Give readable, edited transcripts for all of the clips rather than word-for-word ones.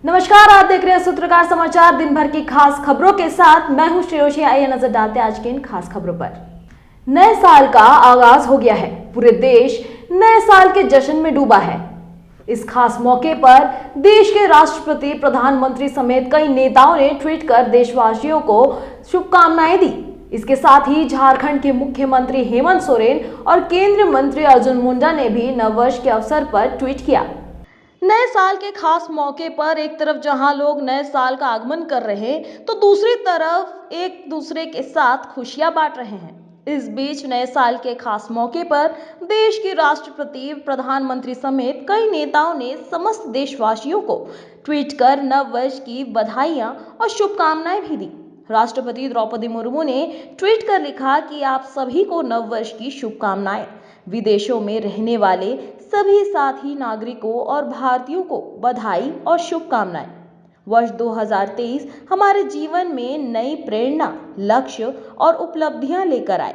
नमस्कार, आप देख रहे हैं सूत्रकार समाचार। दिन भर की खास खबरों के साथ मैं हूं श्रेयोशी। आइए नजर डालते हैं आज के इन खास खबरों पर। नए साल का आगाज हो गया है। पूरे देश नए साल के जश्न में डूबा है। इस खास मौके पर देश के राष्ट्रपति, प्रधानमंत्री समेत कई नेताओं ने ट्वीट कर देशवासियों को शुभकामनाएं दी। इसके साथ ही झारखंड के मुख्यमंत्री हेमंत सोरेन और केंद्रीय मंत्री अर्जुन मुंडा ने भी नववर्ष के अवसर पर ट्वीट किया। नए साल के खास मौके पर एक तरफ जहां लोग नए साल का आगमन कर रहे हैं, तो दूसरी तरफ एक दूसरे के साथ खुशियां बांट रहे हैं। इस बीच नए साल के खास मौके पर देश के राष्ट्रपति, प्रधानमंत्री समेत कई नेताओं ने समस्त देशवासियों को ट्वीट कर नव वर्ष की बधाइयां और शुभकामनाएं भी दी। राष्ट्रपति द्रौपदी मुर्मू ने ट्वीट कर लिखा कि आप सभी को नव वर्ष की शुभकामनाएं। विदेशों में रहने वाले सभी साथी नागरिकों और भारतीयों को बधाई और शुभकामनाएं। वर्ष 2023 हमारे जीवन में नई प्रेरणा, लक्ष्य और उपलब्धियां लेकर आए।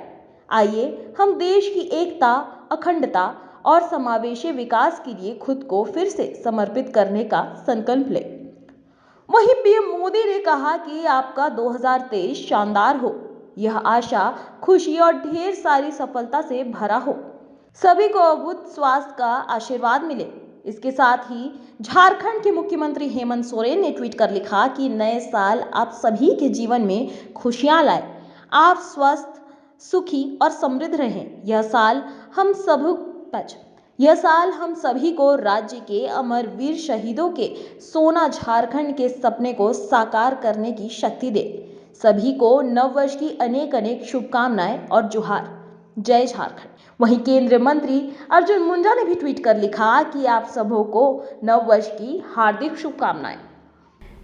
आइए हम देश की एकता, अखंडता और समावेशी विकास के लिए खुद को फिर से समर्पित करने का संकल्प लें। वहीं पीएम मोदी ने कहा कि आपका 2023 शानदार हो। यह आशा, खुशी और ढेर सारी सफलता से भरा हो। सभी को अद्भुत स्वास्थ्य का आशीर्वाद मिले। इसके साथ ही झारखंड के मुख्यमंत्री हेमंत सोरेन ने ट्वीट कर लिखा कि नए साल आप सभी के जीवन में खुशियां लाए। आप स्वस्थ, सुखी और समृद्ध रहें। यह साल हम सभी को राज्य के अमर वीर शहीदों के सोना झारखंड के सपने को साकार करने की शक्ति दे। सभी को नववर्ष की अनेक अनेक शुभकामनाएं और जोहार। जय झारखंड। वहीं केंद्रीय मंत्री अर्जुन मुंडा ने भी ट्वीट कर लिखा कि आप सबों को नववर्ष की हार्दिक शुभकामनाएं।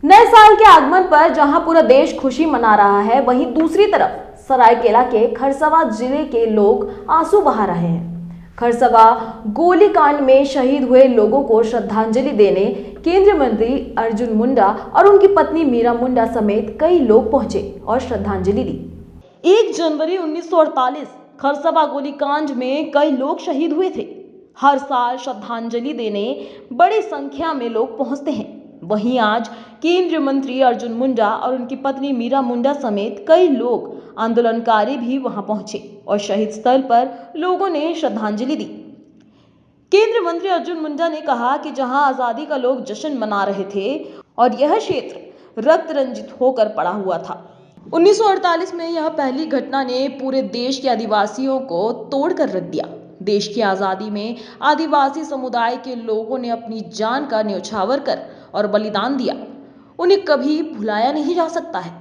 नए साल के आगमन पर जहां पूरा देश खुशी मना रहा है, वहीं दूसरी तरफ सरायकेला के खरसवा जिले के लोग आंसू बहा रहे हैं। खरसवा गोलीकांड में शहीद हुए लोगों को श्रद्धांजलि देने केंद्रीय मंत्री अर्जुन मुंडा और उनकी पत्नी मीरा मुंडा समेत कई लोग पहुंचे और श्रद्धांजलि दी। 1 जनवरी 1948 खरसवा गोलीकांड में कई लोग शहीद हुए थे। हर साल श्रद्धांजलि देने बड़ी संख्या में लोग पहुंचते हैं। वहीं आज केंद्रीय मंत्री अर्जुन मुंडा और उनकी पत्नी मीरा मुंडा समेत कई लोग आंदोलनकारी भी वहां पहुंचे और शहीद स्थल पर लोगों ने श्रद्धांजलि दी। केंद्रीय मंत्री अर्जुन मुंडा ने कहा कि जहां आजादी का लोग जश्न मना रहे थे और यह क्षेत्र रक्त रंजित होकर पड़ा हुआ था। 1948 में यह पहली घटना ने पूरे देश के आदिवासियों को तोड़कर रख दिया। देश की आजादी में आदिवासी समुदाय के लोगों ने अपनी जान का न्यौछावर कर और बलिदान दिया। उन्हें कभी भुलाया नहीं जा सकता है।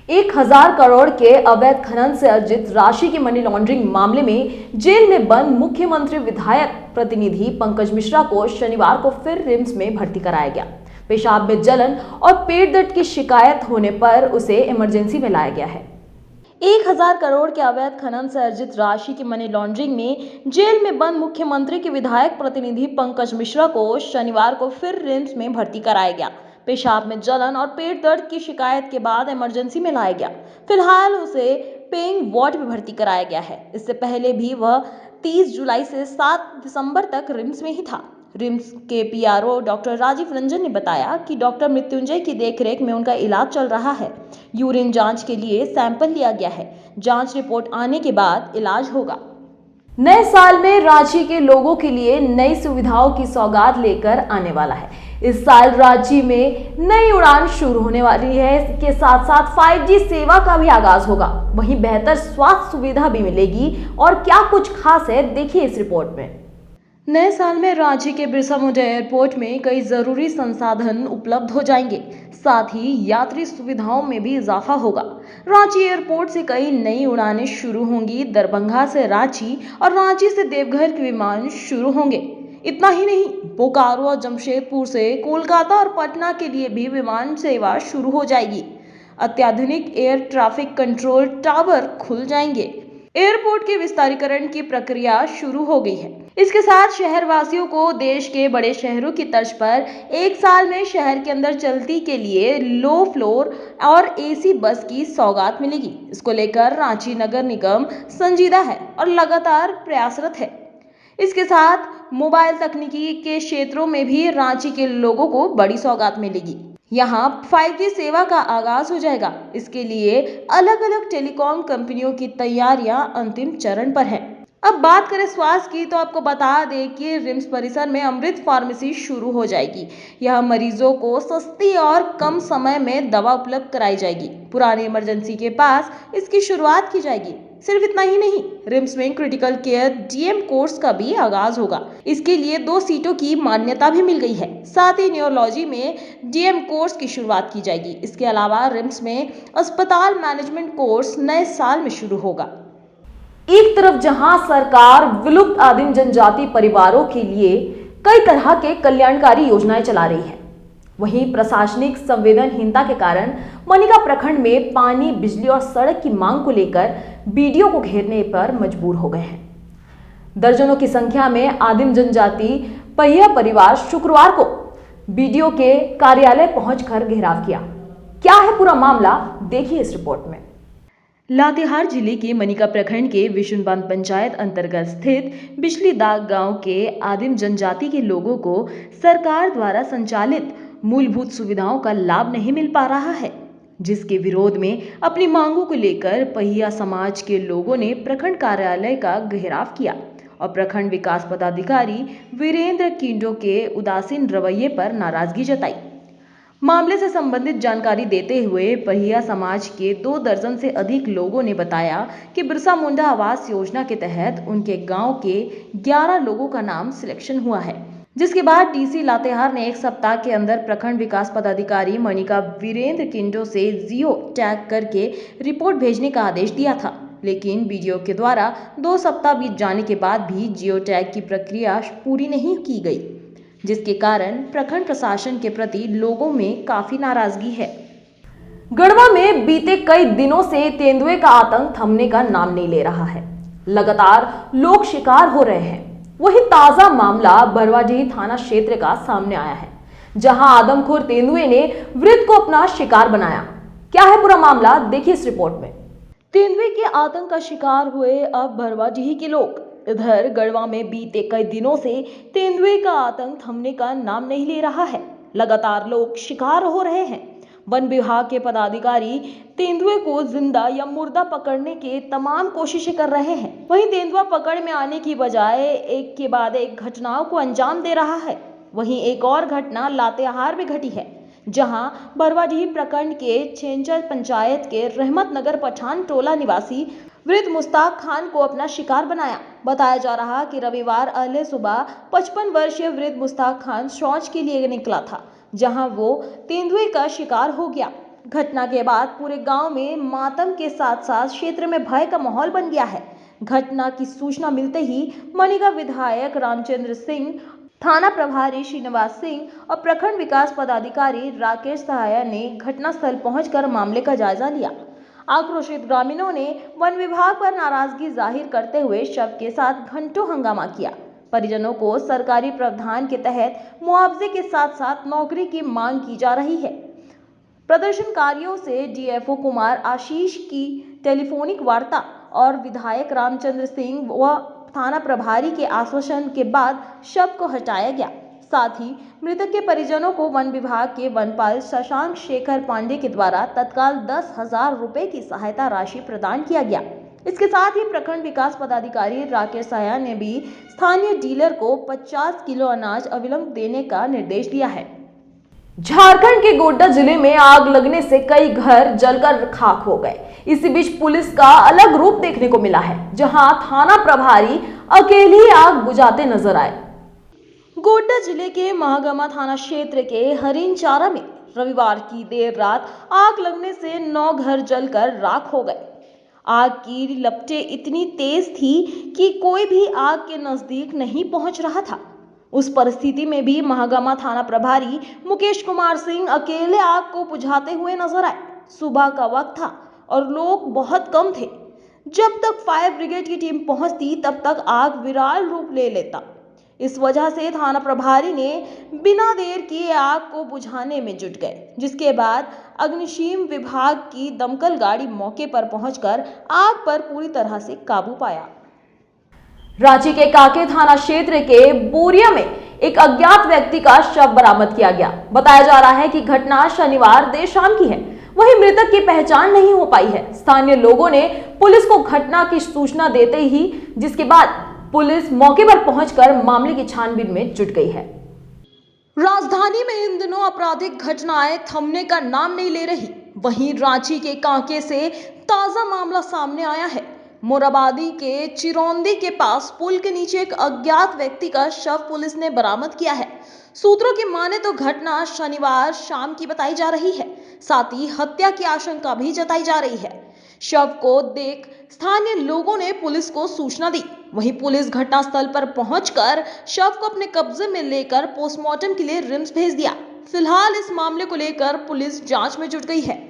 1000 करोड़ के अवैध खनन से अर्जित राशि की मनी लॉन्ड्रिंग मामले में जेल में बंद मुख्यमंत्री विधायक प्रतिनिधि पंकज मिश्रा को शनिवार को फिर रिम्स में भर्ती कराया गया। पेशाब में जलन और पेट दर्द की शिकायत होने पर उसे इमरजेंसी में लाया गया है। 1000 करोड़ के अवैध खनन से अर्जित राशि की मनी लॉन्ड्रिंग में जेल में बंद मुख्यमंत्री के विधायक प्रतिनिधि पंकज मिश्रा को शनिवार को फिर रिम्स में भर्ती कराया गया। पेशाब में जलन और पेट दर्द की शिकायत के बाद इमरजेंसी में लाया गया। फिलहाल उसे पेइंग वार्ड में भर्ती कराया गया है। इससे पहले भी वह 30 जुलाई से 7 दिसंबर तक रिम्स में ही था। रिम्स के पीआरओ डॉक्टर राजीव रंजन ने बताया कि डॉक्टर मृत्युंजय की देखरेख में उनका इलाज चल रहा है। यूरिन जांच के लिए सैंपल लिया गया है। जांच रिपोर्ट आने के बाद इलाज होगा। नए साल में रांची के लोगों के लिए नई सुविधाओं की सौगात लेकर आने वाला है। इस साल रांची में नई उड़ान शुरू होने वाली है। इसके साथ साथ 5G सेवा का भी आगाज होगा। वहीं बेहतर स्वास्थ्य सुविधा भी मिलेगी। और क्या कुछ खास है, देखिए इस रिपोर्ट में। नए साल में रांची के बिरसा मुंडा एयरपोर्ट में कई जरूरी संसाधन उपलब्ध हो जाएंगे। साथ ही यात्री सुविधाओं में भी इजाफा होगा। रांची एयरपोर्ट से कई नई उड़ानें शुरू होंगी। दरभंगा से रांची और रांची से देवघर के विमान शुरू होंगे। इतना ही नहीं, बोकारो और जमशेदपुर से कोलकाता और पटना के लिए भी विमान सेवा शुरू हो जाएगी। अत्याधुनिक एयर ट्रैफिक कंट्रोल टावर खुल जाएंगे। एयरपोर्ट के विस्तारीकरण की प्रक्रिया शुरू हो गई है। इसके साथ शहरवासियों को देश के बड़े शहरों की तर्ज पर एक साल में शहर के अंदर चलती के लिए लो फ्लोर और एसी बस की सौगात मिलेगी। इसको लेकर रांची नगर निगम संजीदा है और लगातार प्रयासरत है। इसके साथ मोबाइल तकनीकी के क्षेत्रों में भी रांची के लोगों को बड़ी सौगात मिलेगी। यहाँ 5G सेवा का आगाज हो जाएगा। इसके लिए अलग अलग टेलीकॉम कंपनियों की तैयारियां अंतिम चरण पर हैं। अब बात करें स्वास्थ्य की, तो आपको बता दें कि रिम्स परिसर में अमृत फार्मेसी शुरू हो जाएगी। यह मरीजों को सस्ती और कम समय में दवा उपलब्ध कराई जाएगी। पुरानी इमरजेंसी के पास इसकी शुरुआत की जाएगी। सिर्फ इतना ही नहीं, रिम्स में क्रिटिकल केयर डीएम कोर्स का भी आगाज होगा। इसके लिए 2 सीटों की मान्यता भी मिल गई है। साथ ही न्यूरोलॉजी में डीएम कोर्स की शुरुआत की जाएगी। इसके अलावा रिम्स में अस्पताल मैनेजमेंट कोर्स नए साल में शुरू होगा। एक तरफ जहां सरकार विलुप्त आदिम जनजाति परिवारों के लिए कई तरह के कल्याणकारी योजनाएं चला रही है, वहीं प्रशासनिक संवेदनहीनता के कारण मनिका प्रखंड में पानी, बिजली और सड़क की मांग को लेकर बीडीओ को घेरने पर मजबूर हो गए हैं। दर्जनों की संख्या में आदिम जनजाति पहिया परिवार शुक्रवार को बीडीओ के कार्यालय पहुंचकर घेराव किया। क्या है पूरा मामला, देखिए इस रिपोर्ट में। लातेहार जिले के मनिका प्रखंड के विशुनबांध पंचायत अंतर्गत स्थित बिजली दाग गांव के आदिम जनजाति के लोगों को सरकार द्वारा संचालित मूलभूत सुविधाओं का लाभ नहीं मिल पा रहा है, जिसके विरोध में अपनी मांगों को लेकर पहिया समाज के लोगों ने प्रखंड कार्यालय का घेराव किया और प्रखंड विकास पदाधिकारी वीरेंद्र किंडो के उदासीन रवैये पर नाराजगी जताई। मामले से संबंधित जानकारी देते हुए पहिया समाज के 2 दर्जन से अधिक लोगों ने बताया कि बिरसा मुंडा आवास योजना के तहत उनके गांव के 11 लोगों का नाम सिलेक्शन हुआ है, जिसके बाद डीसी लातेहार ने 1 सप्ताह के अंदर प्रखंड विकास पदाधिकारी मनिका वीरेंद्र किंडो से जियो टैग करके रिपोर्ट भेजने का आदेश दिया था। लेकिन बीडीओ के द्वारा 2 सप्ताह बीत जाने के बाद भी जियो टैग की प्रक्रिया पूरी नहीं की गई, जिसके कारण प्रखंड प्रशासन के प्रति लोगों में काफी नाराजगी है। गढ़वा में बीते कई दिनों से तेंदुए का आतंक थमने का नाम नहीं ले रहा है। लगातार लोग शिकार हो रहे हैं। वही ताजा मामला बरवाडीह थाना क्षेत्र का सामने आया है, जहां आदमखोर तेंदुए ने वृद्ध को अपना शिकार बनाया। क्या है पूरा मामला, देखिए इस रिपोर्ट में। तेंदुए के आतंक का शिकार हुए अब बरवाडीह के लोग। इधर गढ़वा में बीते कई दिनों से तेंदुए का आतंक थमने का नाम नहीं ले रहा है। लगातार लोग शिकार हो रहे हैं। वन विभाग के पदाधिकारी तेंदुए को जिंदा या मुर्दा पकड़ने के तमाम कोशिशें कर रहे हैं। वहीं तेंदुआ पकड़ में आने की बजाय एक के बाद एक घटनाओं को अंजाम दे रहा है। वहीं एक और घटना लातेहार में घटी है, जहां बरवाडीह प्रखंड के छेंचर पंचायत के रहमत नगर पठान टोला निवासी वृद्ध मुश्ताक खान को अपना शिकार बनाया। बताया जा रहा कि रविवार अहले सुबह 55 वर्षीय वृद्ध मुश्ताक खान शौच के लिए निकला था, जहां वो तेंदुए का शिकार हो गया। घटना के बाद पूरे गांव में मातम के साथ साथ क्षेत्र में भय का माहौल बन गया है। घटना की सूचना मिलते ही मनिका विधायक रामचंद्र सिंह, थाना प्रभारी श्रीनिवास सिंह और प्रखंड विकास पदाधिकारी राकेश सहाय ने घटनास्थल पहुंचकर मामले का जायजा लिया। आक्रोशित ग्रामीणों ने वन विभाग पर नाराजगी जाहिर करते हुए शव के साथ घंटों हंगामा किया। परिजनों को सरकारी प्रावधान के तहत मुआवजे के साथ साथ नौकरी की मांग की जा रही है। प्रदर्शनकारियों से डीएफओ कुमार आशीष की टेलीफोनिक वार्ता और विधायक रामचंद्र सिंह व थाना प्रभारी के आश्वासन के बाद शव को हटाया गया। साथ ही मृतक के परिजनों को वन विभाग के वनपाल शशांक शेखर पांडे के द्वारा तत्काल 10,000 रुपए की सहायता राशि प्रदान किया गया। इसके साथ ही प्रखंड विकास पदाधिकारी राकेश साया ने भी स्थानीय डीलर को 50 किलो अनाज अविलंब देने का निर्देश दिया है। झारखंड के गोड्डा जिले में आग लगने से कई घर जलकर खाक हो गए। इसी बीच पुलिस का अलग रूप देखने को मिला है, जहां थाना प्रभारी अकेले ही आग बुझाते नजर आए। गोड्डा जिले के महागामा थाना क्षेत्र के हरिनचारा में रविवार की देर रात आग लगने से 9 घर जलकर राख हो गए। आग की लपटें इतनी तेज थी कि कोई भी आग के नजदीक नहीं पहुंच रहा था। उस परिस्थिति में भी महागामा थाना प्रभारी मुकेश कुमार सिंह अकेले आग को बुझाते हुए नजर आए। सुबह का वक्त था और लोग बहुत कम थे। जब तक फायर ब्रिगेड की टीम पहुंचती तब तक आग विराल रूप ले लेता। इस वजह से थाना प्रभारी ने बिना देर किए आग को बुझाने में जुट गए, जिसके बाद अग्निशम विभाग की दमकल गाड़ी मौके पर पहुंचकर आग पर पूरी तरह से काबू पाया। रांची के कांके थाना क्षेत्र के बोरिया में एक अज्ञात व्यक्ति का शव बरामद किया गया। बताया जा रहा है कि घटना शनिवार देर शाम की है। वहीं मृतक की पहचान नहीं हो पाई है। स्थानीय लोगों ने पुलिस को घटना की सूचना देते ही जिसके बाद पुलिस मौके पर पहुंचकर मामले की छानबीन में जुट गई है। राजधानी में इन दिनों आपराधिक घटनाएं थमने का नाम नहीं ले रही। वहीं रांची के कांके से ताजा मामला सामने आया है। मोराबादी के चिरौंदी के पास पुल के नीचे एक अज्ञात व्यक्ति का शव पुलिस ने बरामद किया है। सूत्रों की माने तो घटना शनिवार शाम की बताई जा रही है। साथ ही हत्या की आशंका भी जताई जा रही है। शव को देख स्थानीय लोगों ने पुलिस को सूचना दी। वहीं पुलिस घटनास्थल पर पहुंचकर शव को अपने कब्जे में लेकर पोस्टमार्टम के लिए रिम्स भेज दिया। फिलहाल इस मामले को लेकर पुलिस जांच में जुट गई है।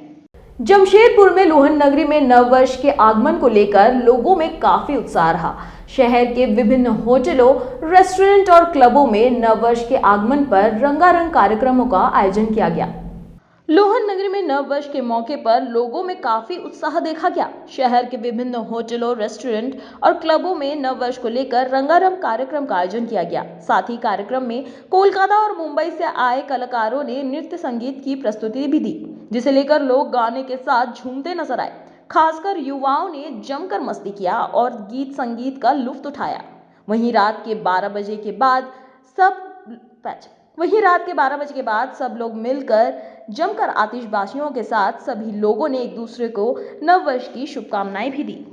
जमशेदपुर में लोहन नगरी में नववर्ष के आगमन को लेकर लोगों में काफी उत्साह रहा। शहर के विभिन्न होटलों, रेस्टोरेंट और क्लबों में नववर्ष के आगमन पर रंगारंग कार्यक्रमों का आयोजन किया गया। लोहन नगरी में नववर्ष के मौके पर लोगों में काफी उत्साह देखा गया। शहर के विभिन्न होटलों, रेस्टोरेंट और क्लबों में नववर्ष को लेकर रंगारंग कार्यक्रम का आयोजन किया गया। साथ ही कार्यक्रम में कोलकाता और मुंबई से आए कलाकारों ने नृत्य संगीत की प्रस्तुति भी दी, जिसे लेकर लोग गाने के साथ झूमते नजर आए। खासकर युवाओं ने जमकर मस्ती किया और गीत संगीत का लुत्फ उठाया। वहीं रात के 12 बजे के बाद सब लोग मिलकर जमकर आतिशबाजियों के साथ सभी लोगों ने एक दूसरे को नववर्ष की शुभकामनाएं भी दी।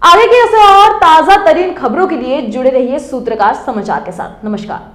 आगे की ऐसे और ताजा तरीन खबरों के लिए जुड़े रहिए सूत्रकार समाचार के साथ। नमस्कार।